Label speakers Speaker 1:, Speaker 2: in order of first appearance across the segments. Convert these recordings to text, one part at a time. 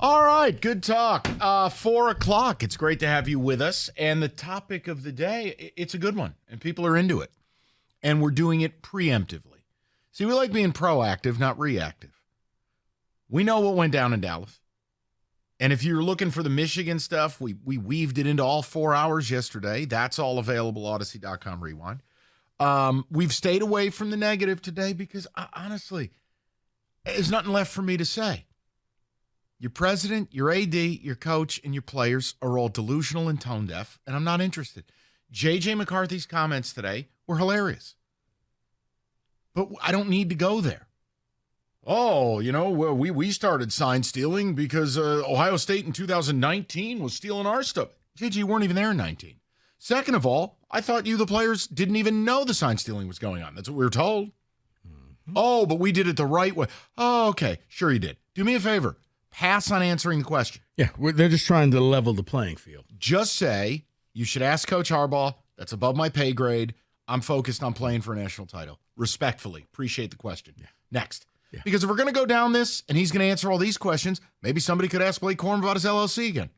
Speaker 1: All right, good talk. 4 o'clock. It's great to have you with us. And the topic of the day, it's a good one, and people are into it. And we're doing it preemptively. See, we like being proactive, not reactive. We know what went down in Dallas. And if you're looking for the Michigan stuff, we weaved it into all 4 hours yesterday. That's all available, Odyssey.com rewind. We've stayed away from the negative today because, honestly, there's nothing left for me to say. Your president, your AD, your coach, and your players are all delusional and tone deaf, and I'm not interested. JJ McCarthy's comments today were hilarious. But I don't need to go there. Oh, well, we started sign stealing because Ohio State in 2019 was stealing our stuff. JJ, you weren't even there in 19. Second of all, I thought you, the players, didn't even know the sign stealing was going on. That's what we were told. Mm-hmm. Oh, but we did it the right way. Oh, okay. Sure you did. Do me a favor. Pass on answering the question.
Speaker 2: Yeah, they're just trying to level the playing field.
Speaker 1: Just say, you should ask Coach Harbaugh. That's above my pay grade. I'm focused on playing for a national title. Respectfully. Appreciate the question. Yeah. Next. Yeah. Because if we're going to go down this and he's going to answer all these questions, maybe somebody could ask Blake Corum about his LLC again.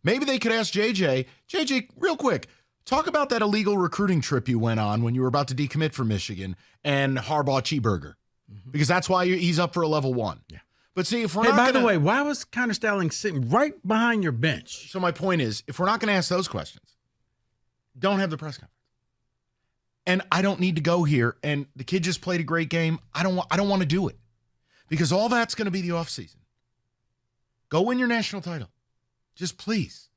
Speaker 1: Maybe they could ask JJ. JJ, real quick, talk about that illegal recruiting trip you went on when you were about to decommit from Michigan and Harbaugh Cheeseburger. Mm-hmm. Because that's why he's up for a level 1. Yeah. But see, if we're not
Speaker 2: by the way, why was Counterstyling sitting right behind your bench?
Speaker 1: So my point is, if we're not going to ask those questions, don't have the press conference. And I don't need to go here. And the kid just played a great game. I don't want to do it because all that's going to be the offseason. Go win your national title, just please.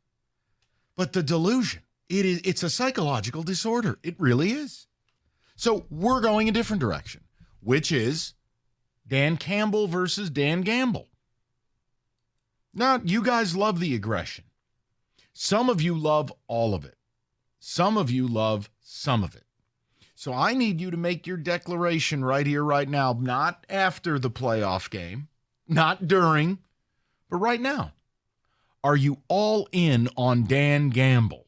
Speaker 1: But the delusion, it's a psychological disorder. It really is. So we're going a different direction, which is Dan Campbell versus Dan Gamble. Now, you guys love the aggression. Some of you love all of it. Some of you love some of it. So I need you to make your declaration right here, right now, not after the playoff game, not during, but right now. Are you all in on Dan Gamble?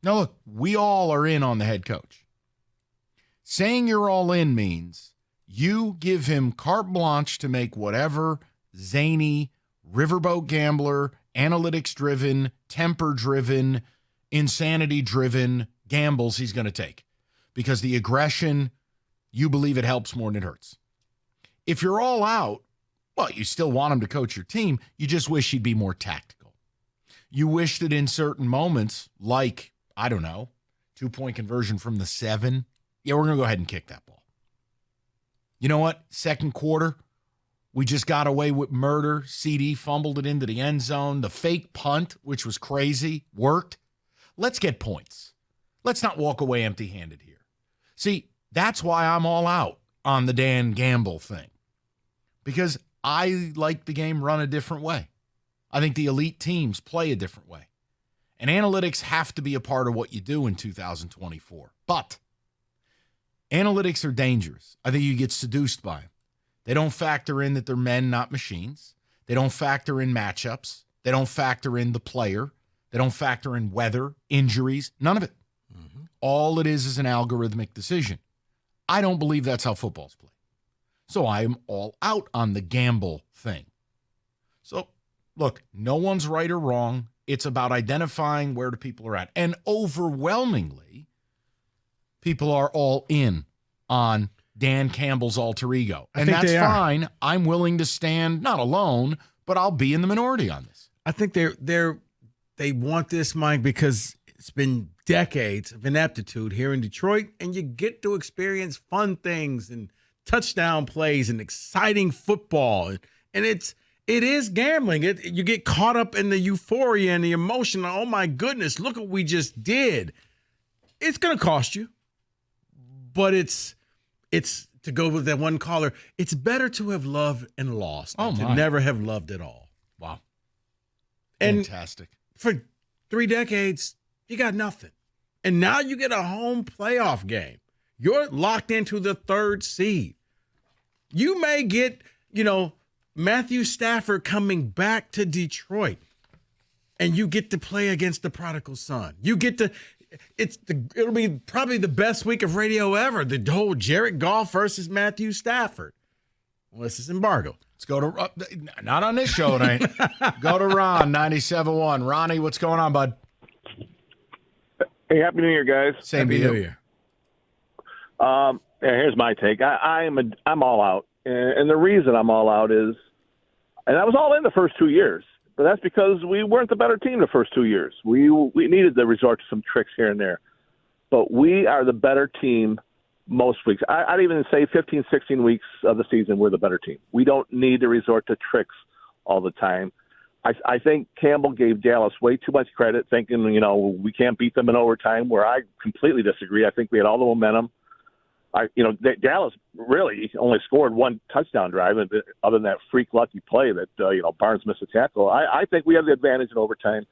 Speaker 1: Now, look, we all are in on the head coach. Saying you're all in means you give him carte blanche to make whatever zany, riverboat gambler, analytics-driven, temper-driven, insanity-driven gambles he's going to take. Because the aggression, you believe it helps more than it hurts. If you're all out, well, you still want him to coach your team. You just wish he'd be more tactical. You wish that in certain moments, like, I don't know, 2-point conversion from the 7, yeah, we're going to go ahead and kick that ball. You know what? Second quarter, we just got away with murder. CD fumbled it into the end zone. The fake punt, which was crazy, worked. Let's get points. Let's not walk away empty-handed here. See, that's why I'm all out on the Dan Gamble thing. Because I like the game run a different way. I think the elite teams play a different way. And analytics have to be a part of what you do in 2024. But analytics are dangerous. I think you get seduced by them. They don't factor in that they're men, not machines. They don't factor in matchups. They don't factor in the player. They don't factor in weather, injuries, none of it. Mm-hmm. All it is an algorithmic decision. I don't believe that's how football's played. So I am all out on the gamble thing. So, look, no one's right or wrong. It's about identifying where the people are at. And overwhelmingly, people are all in on Dan Campbell's alter ego. And that's fine. I'm willing to stand, not alone, but I'll be in the minority on this.
Speaker 2: I think they want this, Mike, because it's been decades of ineptitude here in Detroit, and you get to experience fun things and touchdown plays and exciting football. And it is gambling. You get caught up in the euphoria and the emotion. Oh, my goodness, look what we just did. It's going to cost you. But it's to go with that one caller, it's better to have loved and lost than to never have loved at all.
Speaker 1: Wow.
Speaker 2: And
Speaker 1: fantastic.
Speaker 2: For 3 decades, you got nothing. And now you get a home playoff game. You're locked into the 3rd seed. You may get, Matthew Stafford coming back to Detroit, and you get to play against the prodigal son. You get to it'll be probably the best week of radio ever. The whole Jared Goff versus Matthew Stafford. unless it's embargo.
Speaker 1: Let's go to not on this show, it ain't. Go to Ron, 97.1. Ronnie, what's going on, bud?
Speaker 3: Hey, Happy New Year, guys.
Speaker 1: Same
Speaker 2: Happy
Speaker 1: to you.
Speaker 2: New Year.
Speaker 3: Here's my take. I'm all out, and the reason I'm all out is, and I was all in the first 2 years, but that's because we weren't the better team the first 2 years. We needed to resort to some tricks here and there, but we are the better team most weeks. I'd even say 15, 16 weeks of the season, we're the better team. We don't need to resort to tricks all the time. I think Campbell gave Dallas way too much credit, thinking, we can't beat them in overtime, where I completely disagree. I think we had all the momentum. Dallas really only scored one touchdown drive, other than that freak lucky play that, Barnes missed a tackle. I think we have the advantage in overtime.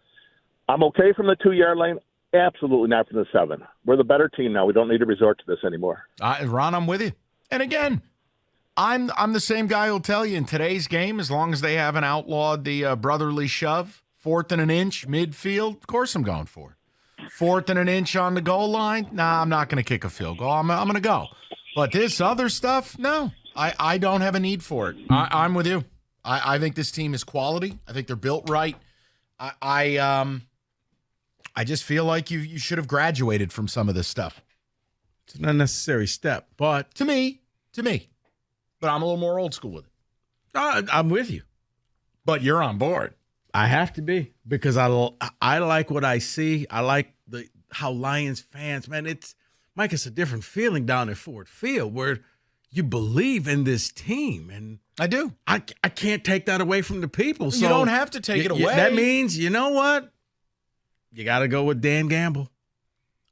Speaker 3: I'm okay from the 2-yard line. Absolutely not from the 7. We're the better team now. We don't need to resort to this anymore.
Speaker 1: Ron, I'm with you. And again, I'm the same guy who'll tell you in today's game, as long as they haven't outlawed the brotherly shove, 4th and an inch, midfield, of course I'm going for it. 4th and an inch on the goal line, nah, I'm not going to kick a field goal. I'm going to go. But this other stuff, no, I don't have a need for it. I'm with you. I think this team is quality. I think they're built right. I just feel like you should have graduated from some of this stuff.
Speaker 2: It's an unnecessary step, but
Speaker 1: To me. But I'm a little more old school with it.
Speaker 2: I'm with you.
Speaker 1: But you're on board.
Speaker 2: I have to be, because I like what I see. I like how Lions fans, man, it's a different feeling down at Ford Field where you believe in this team, and
Speaker 1: I do.
Speaker 2: I can't take that away from the people. So
Speaker 1: You don't have to take it away.
Speaker 2: That means, you know what? You got to go with Dan Gamble.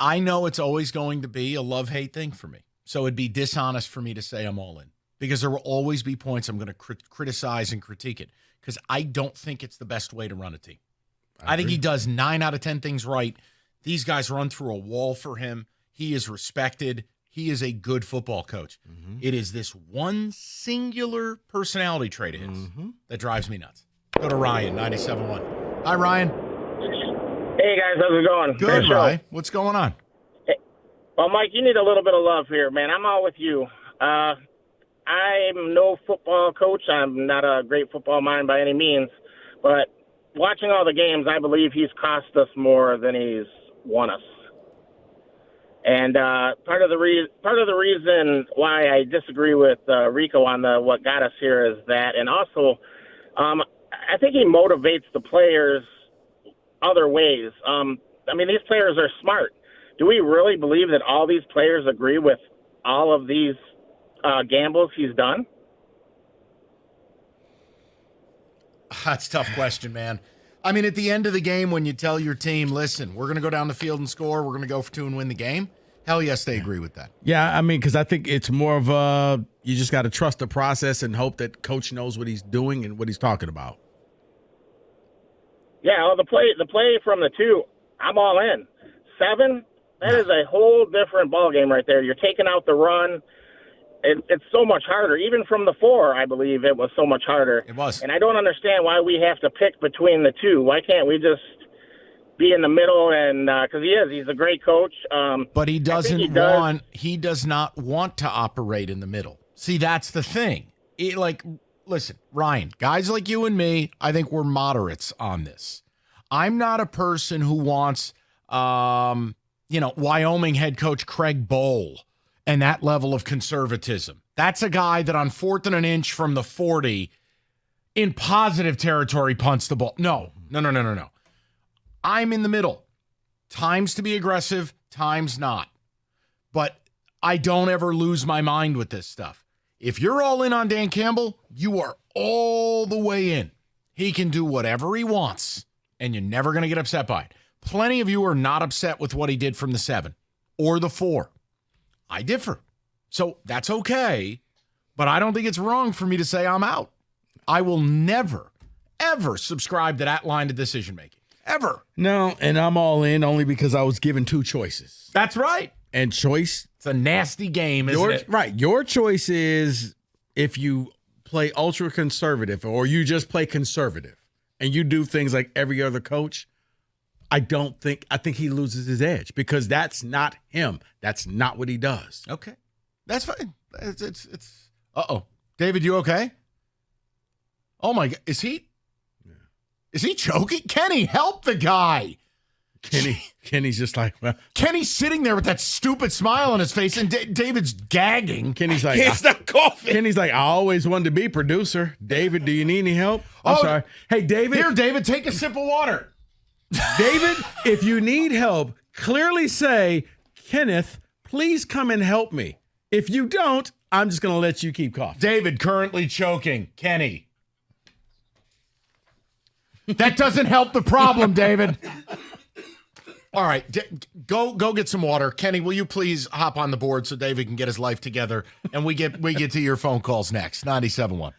Speaker 1: I know it's always going to be a love-hate thing for me. So it'd be dishonest for me to say I'm all in, because there will always be points I'm going to criticize and critique it, because I don't think it's the best way to run a team. I think he does 9 out of 10 things right. These guys run through a wall for him. He is respected. He is a good football coach. Mm-hmm. It is this one singular personality trait of his that drives me nuts. Go to Ryan, 97.1. Hi, Ryan.
Speaker 4: Hey, guys. How's it going?
Speaker 1: Good, Ryan. What's going on?
Speaker 4: Hey, well, Mike, you need a little bit of love here, man. I'm all with you. I'm no football coach. I'm not a great football mind by any means. But watching all the games, I believe he's cost us more than he's won us. And part of the reason why I disagree with Rico on what got us here is that, and also I think he motivates the players other ways. These players are smart. Do we really believe that all these players agree with all of these gambles he's done?
Speaker 1: That's a tough question, man. I mean, at the end of the game, when you tell your team, listen, we're going to go down the field and score, we're going to go for 2 and win the game, hell yes, they agree with that.
Speaker 2: Yeah, because I think it's more of you just got to trust the process and hope that coach knows what he's doing and what he's talking about.
Speaker 4: Yeah, well, the play from the 2, I'm all in. 7, that is a whole different ballgame right there. You're taking out the run. It's so much harder. Even from the 4, I believe it was so much harder.
Speaker 1: It was.
Speaker 4: And I don't understand why we have to pick between the 2. Why can't we just be in the middle? And because he's a great coach.
Speaker 1: But he does not want to operate in the middle. See, that's the thing. Listen, Ryan, guys like you and me, I think we're moderates on this. I'm not a person who wants, Wyoming head coach Craig Bowl and that level of conservatism. That's a guy that on 4th and an inch from the 40 in positive territory punts the ball. No. I'm in the middle. Times to be aggressive, times not. But I don't ever lose my mind with this stuff. If you're all in on Dan Campbell, you are all the way in. He can do whatever he wants, and you're never going to get upset by it. Plenty of you are not upset with what he did from the 7 or the 4. I differ. So that's okay, but I don't think it's wrong for me to say I'm out. I will never, ever subscribe to that line of decision-making. Ever.
Speaker 2: No, and I'm all in only because I was given 2 choices.
Speaker 1: That's right.
Speaker 2: And choice.
Speaker 1: It's a nasty game, isn't it?
Speaker 2: Right. Your choice is if you play ultra-conservative or you just play conservative and you do things like every other coach, I think he loses his edge because that's not him. That's not what he does.
Speaker 1: Okay. That's fine. It's uh-oh. David, you okay? Oh my God, is he choking? Kenny, help the guy.
Speaker 2: Kenny's just like, well.
Speaker 1: Kenny's sitting there with that stupid smile on his face, and David's gagging.
Speaker 2: Kenny's like,
Speaker 5: Can't stop coughing.
Speaker 2: Kenny's like, I always wanted to be producer. David, do you need any help? I'm sorry. Hey, David.
Speaker 1: Here, David, take a sip of water.
Speaker 2: David, if you need help, clearly say, Kenneth, please come and help me. If you don't, I'm just going to let you keep coughing.
Speaker 1: David, currently choking. Kenny. That doesn't help the problem, David. All right, go get some water. Kenny, will you please hop on the board so David can get his life together, and we get to your phone calls next. 97.1.